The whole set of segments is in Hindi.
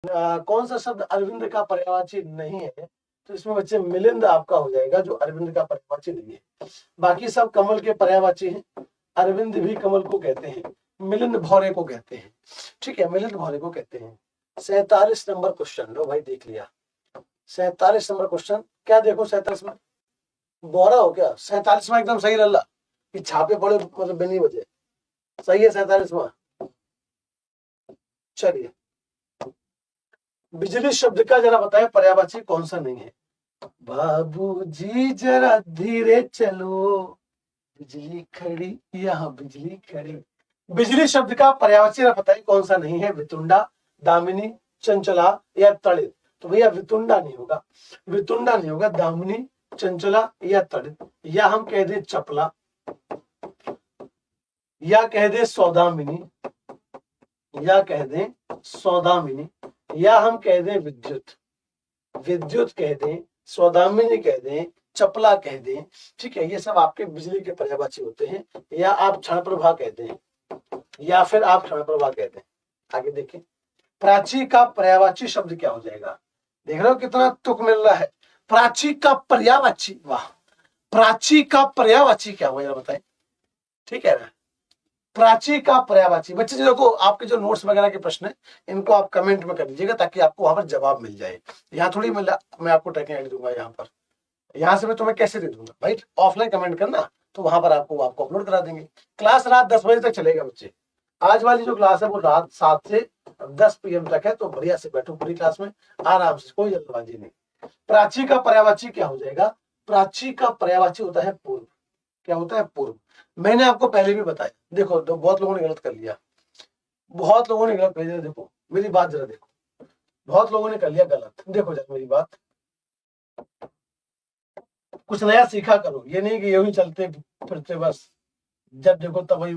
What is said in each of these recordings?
कौन सा शब्द अरविंद का पर्यायवाची नहीं है? तो इसमें बच्चे मिलिंद आपका हो जाएगा, जो अरविंद का पर्यायवाची नहीं है। बाकी सब कमल के पर्यायवाची हैं। अरविंद भी कमल को कहते हैं, मिलिंद भौरे को कहते हैं। ठीक है, मिलिंद भौरे को कहते हैं। 47 नंबर क्वेश्चन, लो भाई देख लिया। 47 नंबर क्वेश्चन, क्या देखो 47 में? बोरा हो क्या? 47 में एकदम सही रल्ला कि छापे पड़े मतलब बिनी बजे। सही है 47 में। चलिए, बिजली शब्द का जरा बताएं पर्यायवाची कौन सा नहीं है? बाबूजी जरा धीरे चलो, बिजली खड़ी यहाँ बिजली खड़ी। बिजली शब्द का पर्यायवाची जरा बताइए कौन सा नहीं है? वितुंडा, दामिनी, चंचला या तड़ित। तो भैया वितुंडा नहीं होगा, वितुंडा नहीं होगा, दामिनी, चंचला या तड़ित। या हम कह दे चपला, या कह दे सौदामिनी, या कह दे सौदामिनी, या हम कह दें विद्युत, विद्युत कह दें, सौदामिनी कह दें, चपला कह दें। ठीक है, ये सब आपके बिजली के पर्यायवाची होते हैं। या आप क्षण प्रभा कह दें, या फिर आप क्षण प्रभा कह दें। आगे देखें, प्राची का पर्यायवाची शब्द क्या हो जाएगा? देख रहे हो कितना तुक मिल रहा है। प्राची का पर्यायवाची, वाह, प्राची का पर्यायवाची क्या होगा जरा बताएं। ठीक है ना, प्राची का पर्यायवाची। बच्चे जो देखो, आपके जो नोट्स वगैरह के प्रश्न है इनको आप कमेंट में कर दीजिएगा ताकि आपको वहां पर जवाब मिल जाए। यहाँ थोड़ी मैं आपको ट्रैकिंग आईडी दूंगा, यहाँ पर, यहाँ से मैं तुम्हें कैसे दे दूंगा भाई? ऑफलाइन कमेंट करना, तो वहां पर आपको अपलोड करा देंगे। क्लास रात 10 बजे तक चलेगा बच्चे। आज वाली जो क्लास है वो रात 7 से 10 PM तक है। तो बढ़िया से बैठो पूरी क्लास में आराम से, कोई जल्दबाजी नहीं। प्राची का पर्यायवाची क्या हो जाएगा? प्राची का पर्यायवाची होता है पूर्व। क्या होता है? पूर्व। मैंने आपको पहले भी बताया, देखो तो बहुत लोगों ने गलत कर लिया, बहुत लोगों ने गलत कर लिया। देखो मेरी बात जरा देखो, बहुत लोगों ने कर लिया गलत। देखो जरा मेरी बात, कुछ नया सीखा करो, ये नहीं कि यूं ही चलते फिरते बस जब देखो तब वही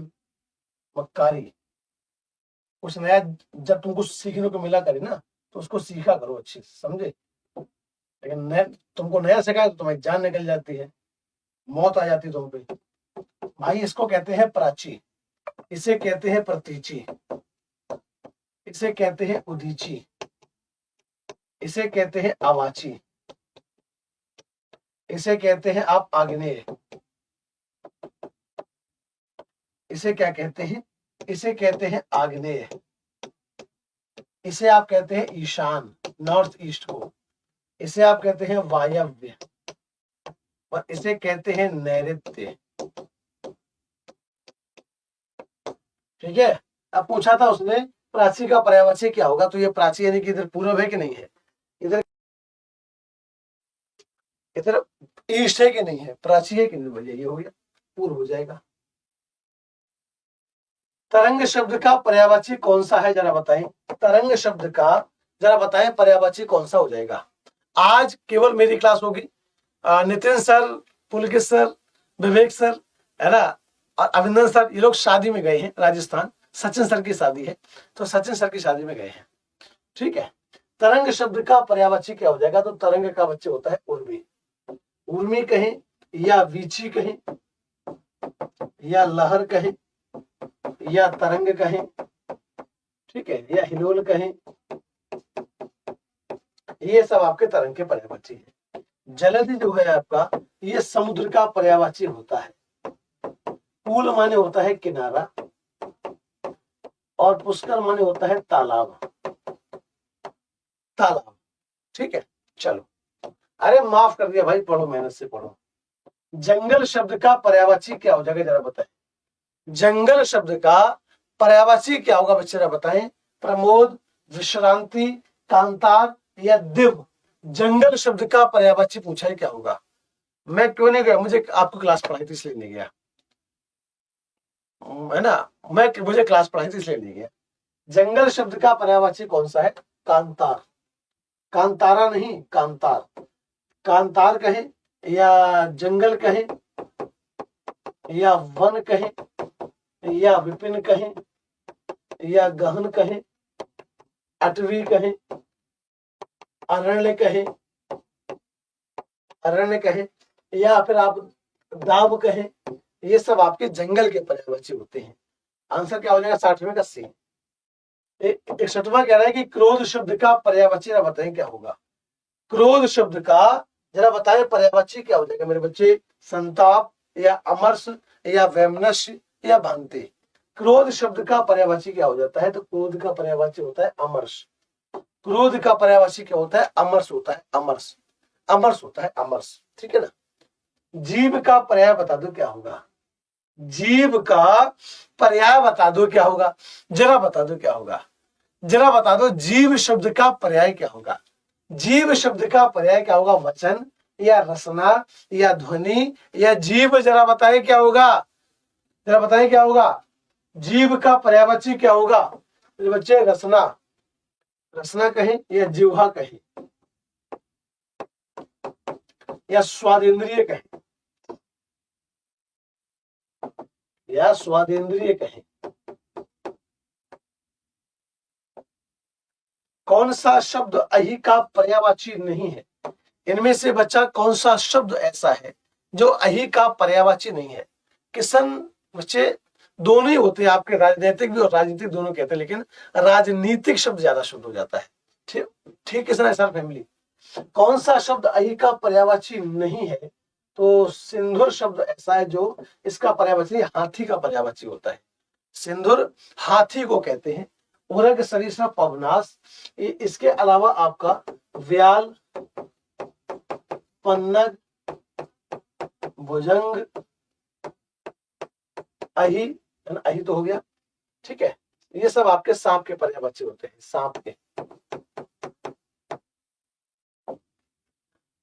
मक्कारी। कुछ नया जब तुमको सीखने को मिला करे ना, तो उसको सीखा करो अच्छे से, समझे? लेकिन नया तुमको नया सिखाए तो तुम्हारी जान निकल जाती है, मौत आ जाती है तुम पे। भाई इसको कहते हैं प्राची, इसे कहते हैं प्रतीची, इसे कहते हैं उदीची, इसे कहते हैं अवाची, इसे कहते हैं आप आग्नेय, इसे क्या कहते हैं? इसे कहते हैं आग्नेय, इसे आप कहते हैं ईशान, नॉर्थ ईस्ट को, इसे आप कहते हैं वायव्य, और इसे कहते हैं नैऋत्य। ठीक है, अब पूछा था उसने प्राची का पर्यायवाची क्या होगा, तो ये प्राची यानी कि इधर पूर्व है कि नहीं है, इधर इधर ईस्ट है कि नहीं है, प्राची है कि नहीं, भैया ये हो गया, पूर्व हो जाएगा। तरंग शब्द का पर्यायवाची कौन सा है जरा बताएं? तरंग शब्द का जरा बताएं पर्यायवाची कौन सा हो जाएगा? आज केवल मेरी क्लास होगी। नितिन सर, पुलकित सर, विवेक सर, है ना, और अभिनंदन सर, ये लोग शादी में गए हैं राजस्थान। सचिन सर की शादी है, तो सचिन सर की शादी में गए हैं। ठीक है, तरंग शब्द का पर्यायवाची क्या हो जाएगा? तो तरंग का बच्चे होता है उर्मी। उर्मी कहें, या वीची कहें, या लहर कहें, या तरंग कहें, ठीक है, या हिलोल कहें, ये सब आपके तरंग के पर्यायवाची है। जलधि जो है आपका, ये समुद्र का पर्यायवाची होता है। पूल माने होता है किनारा, और पुष्कर माने होता है तालाब, तालाब। ठीक है, चलो, अरे माफ कर दिया भाई, पढ़ो, मेहनत से पढ़ो। जंगल शब्द का पर्यायवाची क्या हो जाएगा जरा बताएं? जंगल शब्द का पर्यायवाची क्या होगा बच्चे जरा बताएं? प्रमोद, विश्रांति, कांतार या दिव्य। जंगल शब्द का पर्यायवाची पूछा है क्या होगा? मैं क्यों नहीं गया, मुझे आपको क्लास पढ़ाई थी इसलिए नहीं गया, है ना, मुझे क्लास पढ़ाई थी इसलिए नहीं गया। जंगल शब्द का पर्यायवाची कौन सा है? कांतार, कांतारा नहीं, कांतार। कांतार कहें, या जंगल कहें, या वन कहें, या विपिन कहें, या गहन कहें, अटवी कहें, अरण्य कहें, अरण्य कहें, या फिर आप दाब कहें, ये सब आपके जंगल के पर्यायवाची होते हैं। आंसर क्या हो जाएगा 60वें का सी। 61वां कह रहा है कि क्रोध शब्द का पर्यायवाची जरा बताएं क्या होगा। क्रोध शब्द का जरा बताएं पर्यायवाची क्या हो जाएगा मेरे बच्चे। संताप या अमर्ष या वैमनस्य या भ्रांति। क्रोध शब्द का पर्यायवाची क्या हो जाता है? तो क्रोध का पर्यायवाची होता है अमर्ष। क्रोध का पर्यायवाची क्या होता है? अमर्ष होता है। अमर्ष, अमर्ष होता है अमर्ष, ठीक है ना। जीव का पर्याय बता दो क्या होगा। जीव का पर्याय बता दो क्या होगा, जरा बता दो क्या होगा, जरा बता दो। जीव शब्द का पर्याय क्या होगा? जीव शब्द का पर्याय क्या होगा? वचन या रसना या ध्वनि या जीव, जरा बताएं क्या होगा, जरा बताएं क्या होगा। जीव का पर्यायवाची क्या होगा बच्चे? रसना, रसना कहें या जिह्वा कहें या स्वादेंद्रिय कहें या स्वादेंद्रिय कहें। कौन सा शब्द अहि का पर्यायवाची नहीं है? इनमें से बच्चा कौन सा शब्द ऐसा है जो अहि का पर्यायवाची नहीं है? किशन बच्चे दोनों ही होते हैं आपके, राजनीतिक भी और राजनीतिक दोनों कहते हैं, लेकिन राजनीतिक शब्द ज्यादा शुद्ध हो जाता है। ठीक ठीक किशन सर फैमिली। कौन सा शब्द अहि का पर्यायवाची नहीं है? तो सिंधुर शब्द ऐसा है जो इसका पर्यायवाची हाथी का पर्यायवाची होता है। सिंधुर हाथी को कहते हैं। उरग सरीसृप पवनास, इसके अलावा आपका व्याल, पन्नग, भुजंग, अहि, अहि तो हो गया, ठीक है। ये सब आपके सांप के पर्यायवाची होते हैं, सांप के।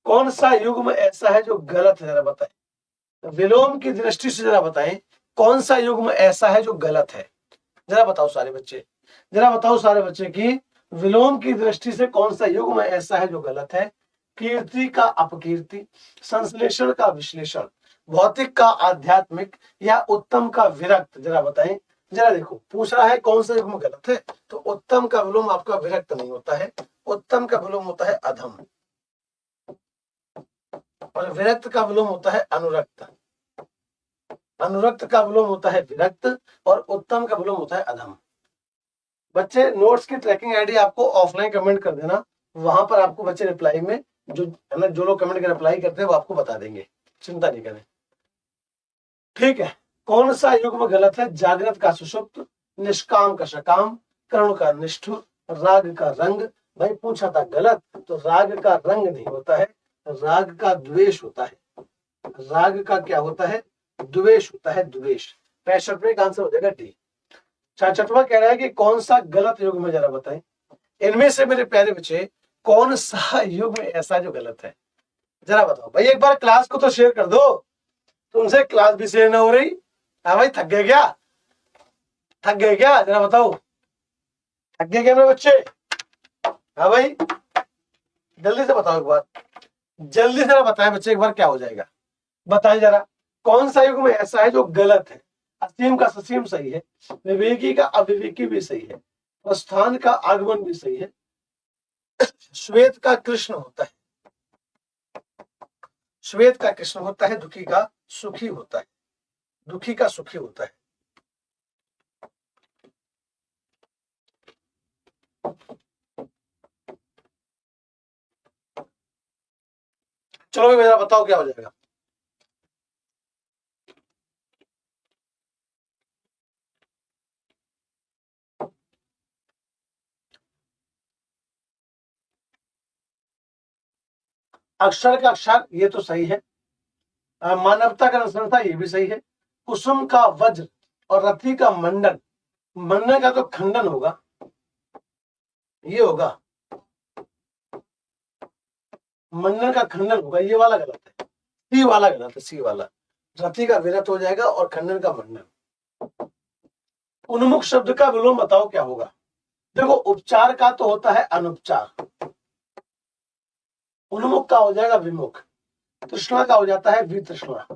कौन सा युग्म ऐसा है जो गलत है? जरा बताएं। विलोम की दृष्टि से जरा बताएं कौन सा युग्म ऐसा है जो गलत है। जरा बताओ सारे बच्चे, जरा बताओ सारे बच्चे कि विलोम की दृष्टि से कौन सा युग्म ऐसा है जो गलत है। कीर्ति का अपकीर्ति, संश्लेषण का विश्लेषण, भौतिक का आध्यात्मिक या उत्तम का विरक्त। जरा बताएं, जरा देखो पूछ रहा है कौन सा युग्म गलत है। तो उत्तम का विलोम आपका विरक्त नहीं होता है, उत्तम का विलोम होता है अधम, और विरक्त का विलोम होता है अनुरक्त। अनुरक्त का विलोम होता है विरक्त और उत्तम का विलोम होता है अधम। बच्चे नोट्स की ट्रैकिंग आईडी आपको ऑफलाइन कमेंट कर देना, वहां पर आपको बच्चे रिप्लाई में जो है ना, जो लोग कमेंट के रिप्लाई करते हैं वो आपको बता देंगे, चिंता नहीं करें, ठीक है। कौन सा युग्म गलत है? जागृत का सुषुप्त, निष्काम का सकाम, करुण का निष्ठुर, राग का रंग। भाई पूछा था गलत, तो राग का रंग नहीं होता है, राग का द्वेष होता है। राग का क्या होता है? द्वेष होता है, द्वेष। 65 का आंसर हो जाएगा डी। 66वां कह रहा है कि कौन सा गलत युग्म है, जरा बताएं। इनमें से मेरे प्यारे बच्चे कौन सा युग्म ऐसा जो गलत है, जरा बताओ। भाई एक बार क्लास को तो शेयर कर दो, तुमसे क्लास भी शेयर ना हो रही। हाँ भाई थक गए क्या? थक गए क्या? जरा बताओ, थक गए क्या मेरे बच्चे? हाँ भाई जल्दी से बताओ एक बार, जल्दी से बताएं बच्चे एक बार क्या हो जाएगा, बताएं जरा। कौन सा युग्म ऐसा है जो गलत है? असीम का ससीम सही है, विवेकी का अविवेकी भी सही है, प्रस्थान का आगमन भी सही है, श्वेत का कृष्ण होता है, श्वेत का कृष्ण होता है, दुखी का सुखी होता है, दुखी का सुखी होता है। चलो भाई मेरा बताओ क्या हो जाएगा। अक्षर का अक्षर ये तो सही है, मानवता का अनुसंधान ये भी सही है, कुसुम का वज्र और रथी का मंडन, मंडन का तो खंडन होगा, ये होगा, मंडन का खंडन होगा, ये वाला गलत है, सी वाला गलत है, सी वाला। रथी का विरत हो जाएगा और खंडन का मंडन। उन्मुख शब्द का विलोम बताओ क्या होगा। देखो उपचार का तो होता है अनुपचार, उन्मुख का हो जाएगा विमुख, तृष्णा का हो जाता है वितृष्णा,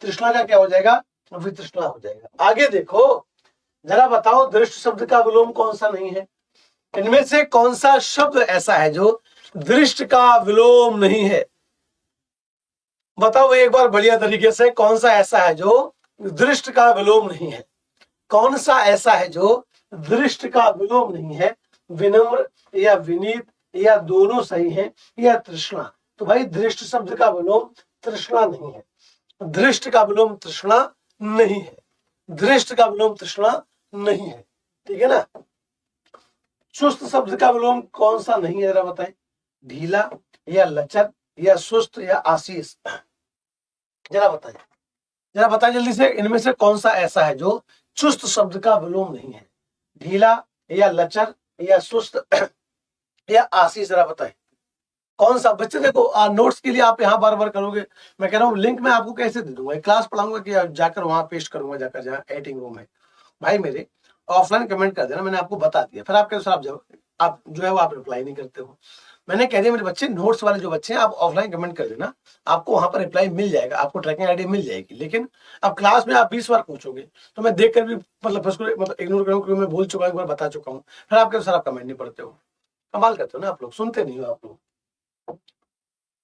तृष्णा का क्या हो जाएगा? वितृष्णा हो जाएगा। आगे देखो जरा बताओ दृष्ट शब्द का विलोम कौन सा नहीं है। इनमें से कौन सा शब्द ऐसा है जो दृष्ट का विलोम नहीं है? बताओ एक बार बढ़िया तरीके से, कौन सा ऐसा है जो दृष्ट का विलोम नहीं है। कौन सा ऐसा है जो दृष्ट का विलोम नहीं है, विनम्र या विनीत या दोनों सही है, या तृष्णा। तो भाई दृष्ट शब्द का विलोम तृष्णा नहीं है, दृष्ट का विलोम तृष्णा नहीं है, दृष्ट का विलोम तृष्णा नहीं है, ठीक है ना। चुस्त शब्द का विलोम कौन सा नहीं है, जरा बताएं। ढीला या लचर या सुस्त या आशीष, जरा बताएं, जरा बताएं जल्दी से, इनमें से कौन सा ऐसा है जो चुस्त शब्द का विलोम नहीं है। ढीला या लचर या सुस्त या आशीष, जरा बताएं कौन सा। बच्चे देखो नोट्स के लिए आप यहाँ बार बार करोगे, मैं कह रहा हूँ लिंक मैं आपको कैसे दे दूंगा, क्लास पढ़ाऊंगा कि जाकर वहां पेस्ट करूंगा, जाकर जहाँ एडिटिंग रूम है। भाई मेरे ऑफलाइन कमेंट कर देना, मैंने आपको बता दिया, फिर आप कैसे आप जो है वो आप रिप्लाई नहीं करते हो। मैंने कह दिया मेरे बच्चे, नोट्स वाले जो बच्चे हैं आप ऑफलाइन कमेंट कर देना, आपको वहां पर रिप्लाई मिल जाएगा, आपको ट्रैकिंग आईडी मिल जाएगी। लेकिन अब क्लास में आप 20 बार पूछोगे तो मैं देख कर भी मतलब इग्नोर करूँ, क्योंकि मैं बोल चुका हूँ, एक बार बता चुका हूँ, फिर आपके सर आप कमेंट नहीं पढ़ते हो, कमाल करते हो ना आप लोग, सुनते नहीं हो आप लोग।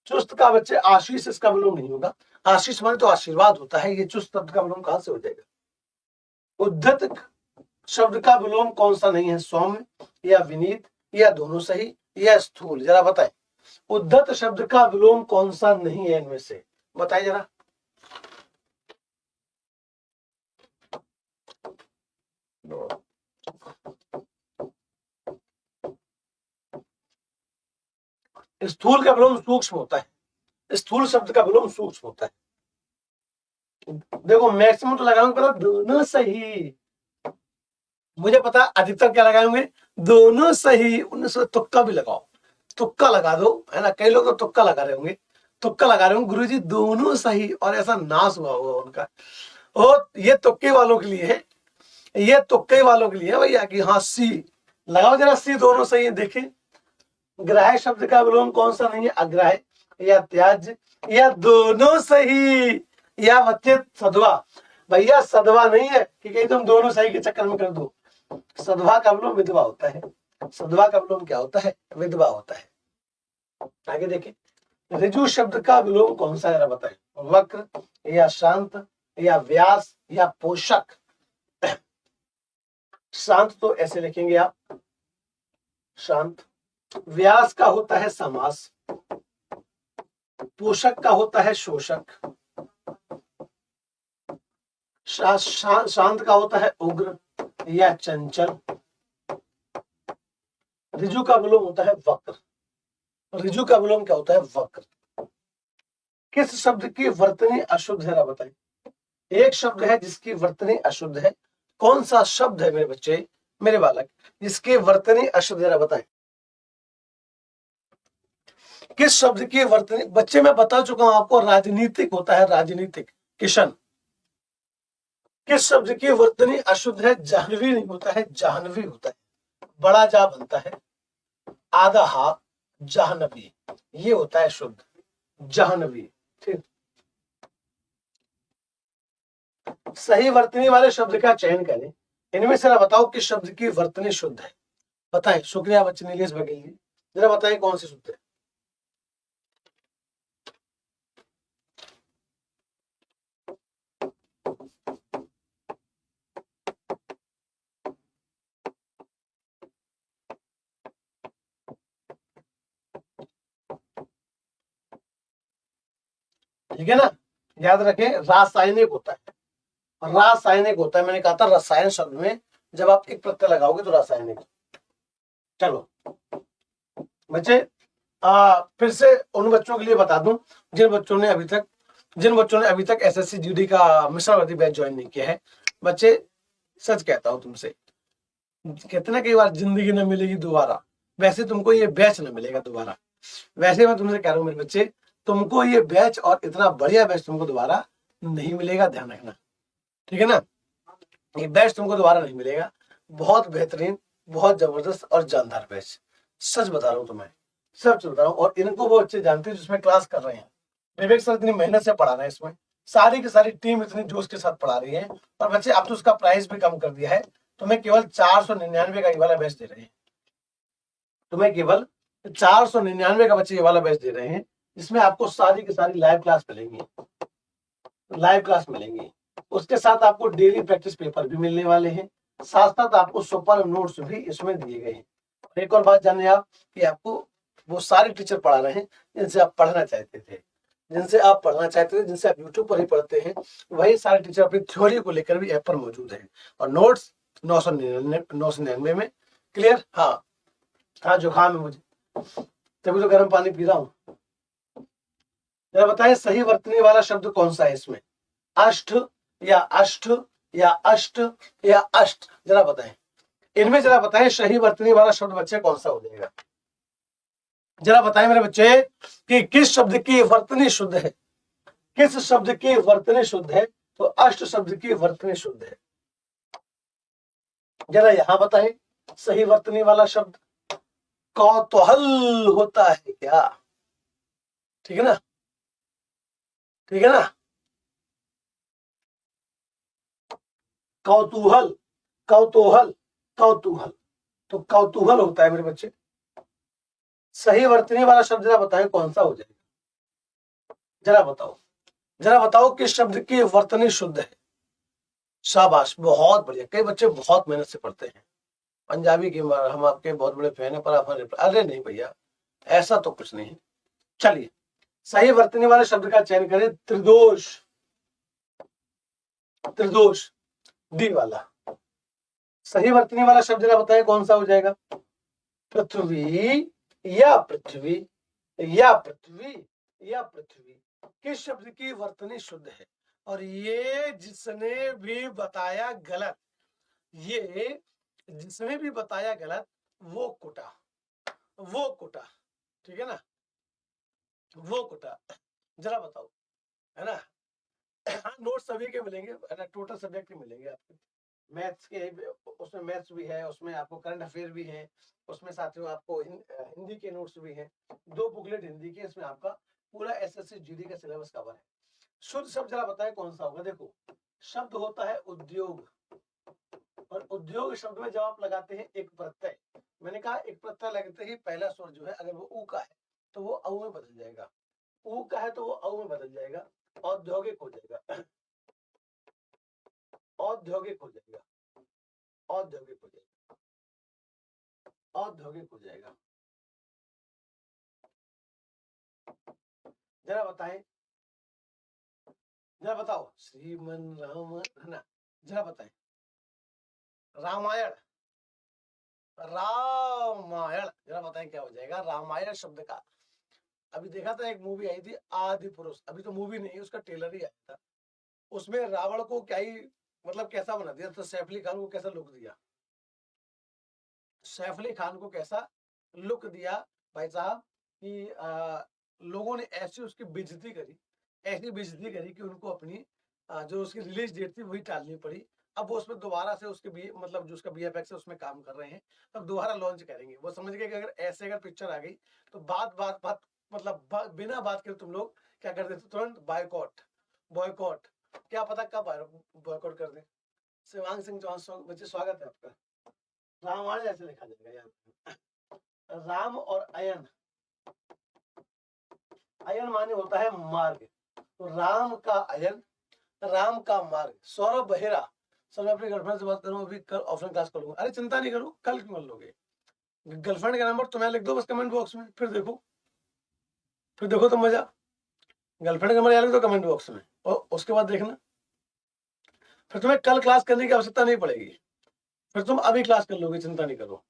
चुस्त का बच्चे आशीष, इसका विलोम नहीं होगा, आशीष माने तो आशीर्वाद होता है, ये चुस्त शब्द का विलोम कहां से हो जाएगा। उद्धत शब्द का विलोम कौन सा नहीं है, सौम्य या विनीत या दोनों सही या स्थूल, जरा बताएं। उद्धत शब्द का विलोम कौन सा नहीं है इनमें से, बताएं जरा। स्थूल का विलोम सूक्ष्म होता है, स्थूल शब्द का विलोम सूक्ष्म होता है। देखो मैक्सिमम तो लगाऊंगे, पता दोनों सही, मुझे पता अधिकतर क्या लगाएंगे, दोनों सही, उनमें से तुक्का भी लगाओ, तुक्का लगा दो, है ना। कई लोग तो तुक्का लगा रहे होंगे, तुक्का लगा रहे होंगे गुरुजी दोनों सही, और ऐसा नाश हुआ होगा उनका। और ये तुक्के वालों के लिए है, ये तुक्के वालों के लिए है भैया कि हाँ सी लगाओ जरा, सी दोनों सही है। देखें ग्राह्य शब्द का विलोम कौन सा नहीं है, अग्राह्य या त्याज्य या दोनों सही या बच्चे सदवा। भैया सदवा नहीं है कि कहीं तुम दोनों सही के चक्कर में कर दो, सदवा का विलोम विधवा होता है, सदवा का विलोम क्या होता है, विधवा होता है। आगे देखें ऋजु शब्द का विलोम कौन सा है, बताएं। वक्र या शांत या व्यास या पोषक। शांत तो ऐसे लिखेंगे आप, शांत। व्यास का होता है समास, पोषक का होता है शोषक, शांत का होता है उग्र या चंचल। ऋजु का विलोम होता है वक्र, ऋजु का विलोम क्या होता है, वक्र। किस शब्द की वर्तनी अशुद्ध है, बताएं। एक शब्द है जिसकी वर्तनी अशुद्ध है, कौन सा शब्द है मेरे बच्चे, मेरे बालक, जिसकी वर्तनी अशुद्ध है, बताएं। किस शब्द की वर्तनी, बच्चे मैं बता चुका हूं आपको, राजनीतिक होता है, राजनीतिक। किशन किस शब्द की वर्तनी अशुद्ध है, जाह्नवी नहीं होता है, जाह्नवी होता है, बड़ा जा बनता है, आधा हा, जाह्नवी, ये होता है शुद्ध, जाह्नवी। ठीक, सही वर्तनी वाले शब्द का चयन करें, इनमें से बताओ किस शब्द की वर्तनी शुद्ध है, बताएं। शुक्रिया बच्चे नीलेश बघेल जी, जरा बताएं कौन सी शुद्ध है। ठीक है ना, याद रखें रासायनिक होता है, रासायनिक होता है, मैंने कहा था रसायन शब्द में जब आप एक प्रत्यय लगाओगे तो रासायनिक। चलो बच्चे फिर से उन बच्चों के लिए बता दूं जिन बच्चों ने अभी तक एसएससी जीडी का मिश्रवर्ती बैच ज्वाइन नहीं किया है। बच्चे सच कहता हूं तुमसे, कहते ना कई बार जिंदगी न मिलेगी दोबारा, वैसे तुमको ये बैच न मिलेगा दोबारा। वैसे मैं तुमसे कह रहा हूँ मेरे बच्चे, तुमको ये बैच और इतना बढ़िया बैच तुमको दोबारा नहीं मिलेगा, ध्यान रखना, ठीक है ना। ये बैच तुमको दोबारा नहीं मिलेगा, बहुत बेहतरीन, बहुत जबरदस्त और जानदार बैच, सच बता रहा हूँ तुम्हें, सच बता रहा हूँ। और इनको वो अच्छे जानते हैं जिसमें क्लास कर रहे हैं, विवेक सर इतनी मेहनत से पढ़ा रहे हैं, इसमें सारी की सारी टीम इतनी जोश के साथ पढ़ा रही है। और बच्चे अब तो उसका प्राइस भी कम कर दिया है, तुम्हें केवल 499 का ये वाला बैच दे रहे हैं, तुम्हें केवल 499 का बच्चे ये वाला बैच दे रहे हैं, जिसमें आपको सारी की सारी लाइव क्लास मिलेंगी, लाइव क्लास मिलेंगी, उसके साथ आपको डेली प्रैक्टिस पेपर भी मिलने वाले हैं, साथ साथ आपको सुपर नोट्स भी इसमें दिए गए हैं। एक और बात जानिए आप कि आपको वो सारे टीचर पढ़ा रहे हैं जिनसे आप पढ़ना चाहते थे, जिनसे आप यूट्यूब पर ही पढ़ते हैं, वही सारे टीचर अपनी थ्योरी को लेकर भी ऐप पर मौजूद हैं। और नोट्स 999 में। क्लियर? हाँ जुकाम है मुझे, तभी तो गर्म पानी पी रहा हूँ। जरा बताएं सही वर्तनी वाला शब्द कौन सा है इसमें? अष्ट या अष्ट या अष्ट या अष्ट? जरा बताएं, इनमें जरा बताएं सही वर्तनी वाला शब्द बच्चे कौन सा हो जाएगा? जरा बताएं मेरे बच्चे कि किस शब्द की वर्तनी शुद्ध है? किस शब्द की वर्तनी शुद्ध है? तो अष्ट शब्द की वर्तनी शुद्ध है। जरा यहां बताएं सही वर्तनी वाला शब्द कौतूहल होता है क्या? ठीक है ना? ठीक है ना? कौतूहल, कौतूहल, कौतूहल, तो कौतूहल होता है मेरे बच्चे। सही वर्तनी वाला शब्द जरा बताएं कौन सा हो जाएगा? जरा बताओ, जरा बताओ किस शब्द की वर्तनी शुद्ध है? शाबाश, बहुत बढ़िया। कई बच्चे बहुत मेहनत से पढ़ते हैं पंजाबी की, हम आपके बहुत बड़े फैन है, पर आप अरे नहीं भैया, ऐसा तो कुछ नहीं है। चलिए सही वर्तनी वाले शब्द का चयन करें। त्रिदोष, त्रिदोष डी वाला सही वर्तनी वाला शब्द जरा बताएं कौन सा हो जाएगा? पृथ्वी या पृथ्वी या पृथ्वी या पृथ्वी, किस शब्द की वर्तनी शुद्ध है? और ये जिसने भी बताया गलत, ये जिसने भी बताया गलत वो कुटा, वो कुटा। ठीक है ना? वो कुटा। जरा बताओ, है ना? नोट सभी के मिलेंगे, है ना? टोटल सब्जेक्ट के मिलेंगे आपके। मैथ्स के उसमें मैथ्स भी है, उसमें आपको करंट अफेयर भी है, उसमें साथियों आपको हिंदी के नोट्स भी हैं। 2 बुकलेट हिंदी के, इसमें आपका पूरा एसएससी जीडी का सिलेबस कवर है। शुद्ध शब्द जरा बताएं कौन सा होगा? देखो शब्द होता है उद्योग, और उद्योग शब्द में जब आप लगाते हैं एक प्रत्यय, मैंने कहा एक प्रत्यय लगते ही पहला स्वर जो है अगर वो ऊ का है तो वो औ में बदल जाएगा, ऊ का है तो वो औ में बदल जाएगा, औद्योगिक हो जाएगा, औद्योगिक हो जाएगा, औद्योगिक हो जाएगा, औद्योगिक हो जाएगा। जरा बताएं, जरा बताओ श्रीमन राम, है ना? जरा बताएं रामायण, रामायण, जरा बताएं क्या हो जाएगा रामायण शब्द का? अभी देखा था एक मूवी आई थी आदि पुरुष, अभी तो मूवी नहीं उसका ट्रेलर ही आया था, उसमें रावण को क्या ही मतलब कैसा बना दिया, तो सैफ अली खान को कैसा लुक दिया, सैफ अली खान को कैसा लुक दिया भाई साहब कि लोगों ने ऐसी उसकी बेइज्जती करी, ऐसी बेइज्जती करी कि उनको अपनी जो उसकी रिलीज डेट थी वही टालनी पड़ी। अब वो उसमें दोबारा से उसके बी मतलब जो उसका बीएफएक्स है उसमें काम कर रहे हैं, अब दोबारा लॉन्च करेंगे। वो समझ गए कि अगर ऐसे अगर पिक्चर आ गई तो बात बात बात मतलब बिना बात के तुम लोग क्या कर देते, तुरंत बायकॉट, बॉयकॉट। क्या पता कब बॉयकॉट कर दें। शिवांग सिंह चौहान बच्चे स्वागत है आपका। रामायण ऐसे लिखा जाएगा यहाँ, राम और अयन, अयन माने होता है मार्ग, तो राम का अयन, राम का मार्ग। सौरभ बहेरा, सर मैं अपनी गर्लफ्रेंड से बात करूं, अभी कल ऑफलाइन क्लास कर लूंगा। अरे चिंता नहीं करो, कल क्यों कर लोगे? गर्लफ्रेंड का नंबर तुम्हें लिख दो बस कमेंट बॉक्स में, फिर देखो, फिर देखो तो मजा। गर्लफ्रेंड का नंबर लिख दो कमेंट बॉक्स में और उसके बाद देखना, फिर तुम्हें कल क्लास करने की आवश्यकता नहीं पड़ेगी, फिर तुम अभी क्लास कर लोगे, चिंता नहीं करो।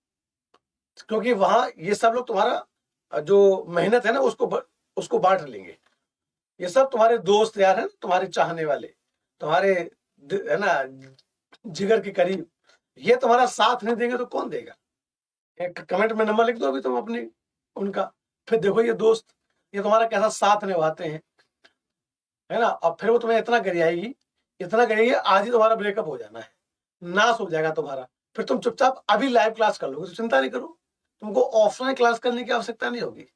क्योंकि वहां ये सब लोग तुम्हारा जो मेहनत है ना उसको बांट लेंगे। ये सब तुम्हारे दोस्त यार है, तुम्हारे चाहने वाले, तुम्हारे है ना जिगर के करीब, ये तुम्हारा साथ नहीं देंगे तो कौन देगा? एक कमेंट में नंबर लिख दो अभी तुम अपनी उनका, फिर देखो ये दोस्त ये तुम्हारा कैसा साथ निभाते हैं, है ना? और फिर वो तुम्हें इतना गरियाएगी, इतना गरियाएगी, आज ही तुम्हारा ब्रेकअप हो जाना है, नाश हो जाएगा तुम्हारा। फिर तुम चुपचाप अभी लाइव क्लास कर लोगे, तो चिंता नहीं करो, तुमको ऑफलाइन क्लास करने की आवश्यकता नहीं होगी,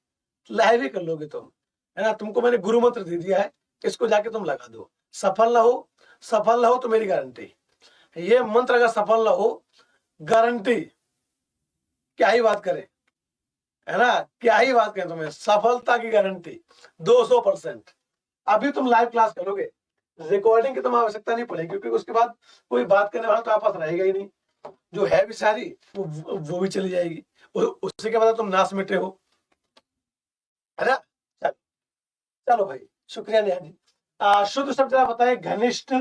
लाइव ही कर लोगे तुम, है ना? तुमको मैंने गुरु मंत्र दे दिया है, इसको जाके तुम लगा दो। सफल ना हो, सफल ना हो तो मेरी गारंटी, ये मंत्र अगर सफल ना हो, गारंटी, क्या ही बात करें, है ना? क्या ही बात करें, तुम्हें सफलता की गारंटी 200%। अभी तुम लाइव क्लास करोगे, रिकॉर्डिंग की तो आवश्यकता नहीं पड़ेगी, क्योंकि उसके बाद कोई बात करने वाला तो आपस रहेगा ही नहीं, जो है भी सारी वो भी चली जाएगी, उससे क्या पता तुम नाश मिटे हो, है ना। चलो चलो भाई, शुक्रिया नेहा जी। शुद्ध शब्द जरा बताएं, घनिष्ठ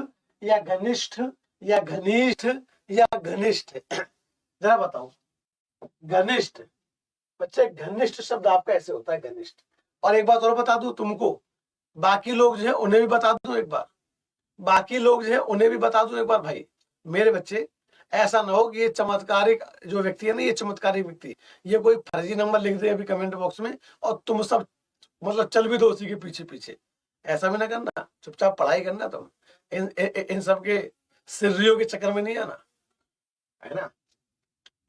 या घनिष्ठ या घनिष्ठ या घनिष्ठ, जरा बताओ। घनिष्ठ, बच्चे घनिष्ठ शब्द आपका ऐसे होता है, घनिष्ठ। और एक बात और बता दूं तुमको, बाकी लोग जो है उन्हें भी बता दूं एक बार, बाकी लोग जो है उन्हें भी बता दूं एक बार भाई, मेरे बच्चे, ऐसा ना हो कि ये चमत्कारिक जो व्यक्ति है ना, ये चमत्कारिक व्यक्ति, ये कोई फर्जी नंबर लिख दे अभी कमेंट बॉक्स में और तुम सब मतलब चल भी दो उसी के पीछे पीछे, ऐसा भी ना करना, चुपचाप पढ़ाई करना तुम, इन सब के सिर्रियों के चक्कर में नहीं आना, है ना।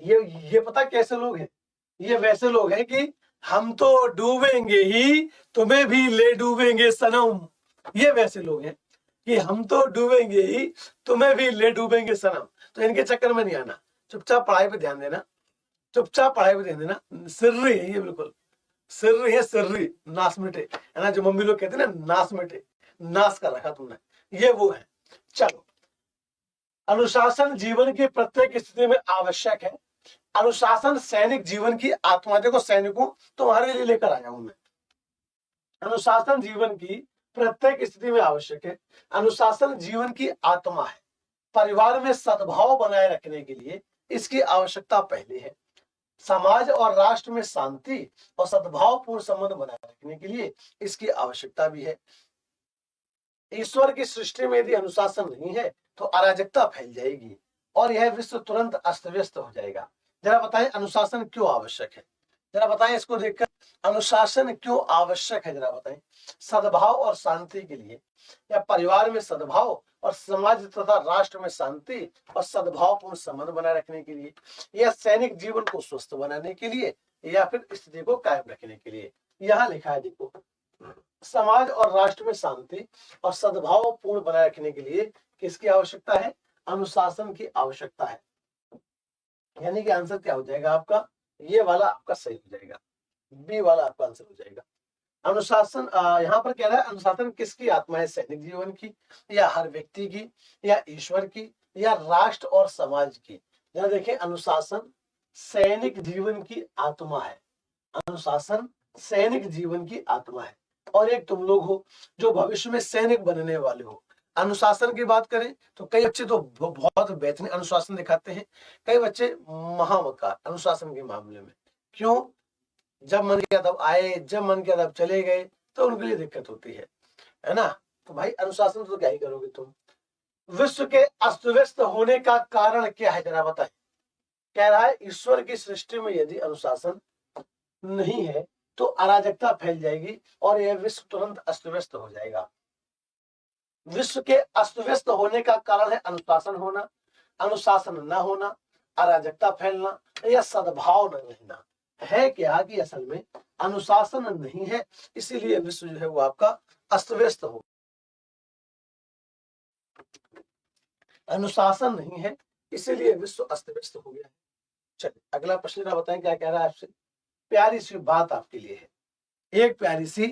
ये पता कैसे लोग हैं, ये वैसे लोग हैं कि हम तो डूबेंगे ही, तुम्हें भी ले डूबेंगे सनम, ये वैसे लोग हैं कि हम तो डूबेंगे ही, तुम्हें भी ले डूबेंगे सनम। तो इनके चक्कर में नहीं आना, चुपचाप पढ़ाई पे ध्यान देना, चुपचाप पढ़ाई पे ध्यान देना। सिर्री है ये, बिल्कुल सिर्री है, सिर्री, नाश मिटे, है ना, जो मम्मी लोग कहते हैं ना, नाश मिटे, नाश कर रखा तुमने, ये वो है। चलो, अनुशासन जीवन की प्रत्येक स्थिति में आवश्यक है। अनुशासन सैनिक जीवन की आत्मा, देखो सैनिकों तुम्हारे लिए लेकर आया हूं मैं, अनुशासन जीवन की प्रत्येक स्थिति में आवश्यक है। अनुशासन जीवन की आत्मा है। परिवार में सद्भाव बनाए रखने के लिए इसकी आवश्यकता पहले है। समाज और राष्ट्र में शांति और सद्भावपूर्ण संबंध बनाए रखने के लिए इसकी आवश्यकता भी है। ईश्वर की सृष्टि में यदि अनुशासन नहीं है तो अराजकता फैल जाएगी और यह विश्व तुरंत अस्त व्यस्त हो जाएगा। जरा बताएं अनुशासन क्यों आवश्यक है, जरा बताएं इसको देखकर अनुशासन क्यों आवश्यक है, जरा बताएं। सद्भाव और शांति के लिए, या परिवार में सद्भाव और समाज तथा राष्ट्र में शांति और सद्भावपूर्ण संबंध बनाए रखने के लिए, या सैनिक जीवन को स्वस्थ बनाने के लिए, या फिर स्थिति को कायम रखने के लिए। यहाँ लिखा है देखो, समाज और राष्ट्र में शांति और सद्भाव पूर्ण बनाए रखने के लिए किसकी आवश्यकता है, अनुशासन की आवश्यकता है। यानी कि आंसर क्या हो जाएगा आपका, ये वाला आपका सही हो जाएगा, बी वाला आपका आंसर हो जाएगा। अनुशासन यहाँ पर कह रहा है अनुशासन किसकी आत्मा है, सैनिक जीवन की, या हर व्यक्ति की, या ईश्वर की, या राष्ट्र और समाज की। जरा देखें, अनुशासन सैनिक जीवन की आत्मा है, अनुशासन सैनिक जीवन की आत्मा है। और एक तुम लोग हो जो भविष्य में सैनिक बनने वाले हो। अनुशासन की बात करें तो कई बच्चे तो बहुत बेहतरीन अनुशासन दिखाते हैं, कई बच्चे महामकार अनुशासन के मामले में। क्यों, जब मन किया तब आए, जब मन किया तब चले गए, तो उनके लिए दिक्कत होती है ना। तो भाई अनुशासन तो क्या ही करोगे तुम। विश्व के अस्त व्यस्त होने का कारण क्या है, जरा बताएं। कह रहा है ईश्वर की सृष्टि में यदि अनुशासन नहीं है तो अराजकता फैल जाएगी और यह विश्व तुरंत अस्त व्यस्त हो जाएगा। विश्व के अस्त व्यस्त होने का कारण है अनुशासन होना, अनुशासन न होना, अराजकता फैलना, या सद्भाव न रहना। है क्या कि असल में अनुशासन नहीं है, इसीलिए विश्व जो है वो आपका अस्त व्यस्त हो, अनुशासन नहीं है इसीलिए विश्व अस्त व्यस्त हो गया है। चलिए अगला प्रश्न बताएं क्या कह रहा है आपसे। प्यारी सी बात आपके लिए है, एक प्यारी सी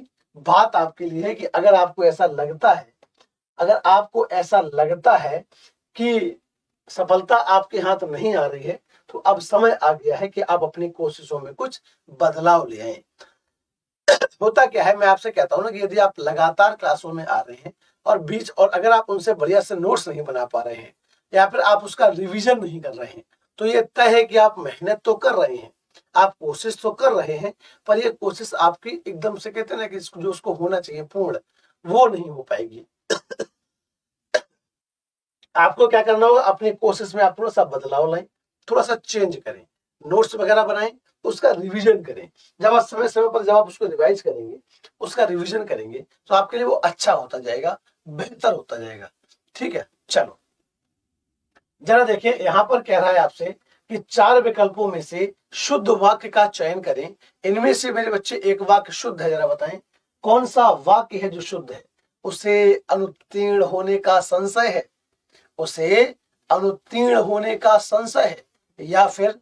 बात आपके लिए है कि अगर आपको ऐसा लगता है, अगर आपको ऐसा लगता है कि सफलता आपके हाथ नहीं आ रही है, तो अब समय आ गया है कि आप अपनी कोशिशों में कुछ बदलाव ले आए। होता क्या है, मैं आपसे कहता हूं ना कि यदि आप लगातार क्लासों में आ रहे हैं और अगर आप उनसे बढ़िया से नोट्स नहीं बना पा रहे हैं या फिर आप उसका रिवीजन नहीं कर रहे हैं, तो ये तय है कि आप मेहनत तो कर रहे हैं, आप कोशिश तो कर रहे हैं, पर ये कोशिश आपकी एकदम से कहते हैं ना कि जो उसको होना चाहिए पूर्ण, वो नहीं हो पाएगी। आपको क्या करना होगा, अपनी कोशिश में आप थोड़ा सा बदलाव लाएं, थोड़ा सा चेंज करें, नोट्स वगैरह बनाएं, उसका रिवीजन करें। जब आप समय समय पर जब आप उसको रिवाइज करेंगे, उसका रिवीजन करेंगे, तो आपके लिए वो अच्छा होता जाएगा, बेहतर होता जाएगा। ठीक है, चलो जरा देखिए, यहां पर कह रहा है आपसे कि 4 विकल्पों में से शुद्ध वाक्य का चयन करें। इनमें से मेरे बच्चे एक वाक्य शुद्ध है, जरा बताएं कौन सा वाक्य है जो शुद्ध है। उसे अनुत्तीर्ण होने का संशय है, उसे अनुत्तीर्ण होने का संशय है, या फिर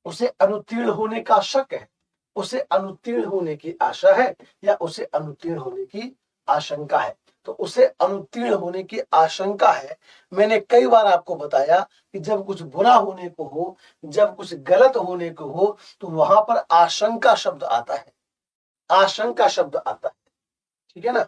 उसे अनुत्तीर्ण होने का शक है, उसे अनुत्तीर्ण होने की आशा है, या उसे अनुत्तीर्ण होने की आशंका है। तो उसे अनुत्तीर्ण होने की आशंका है। मैंने कई बार आपको बताया कि जब कुछ बुरा होने को हो, जब कुछ गलत होने को हो, तो वहां पर आशंका शब्द आता है, आशंका शब्द आता है, ठीक है ना।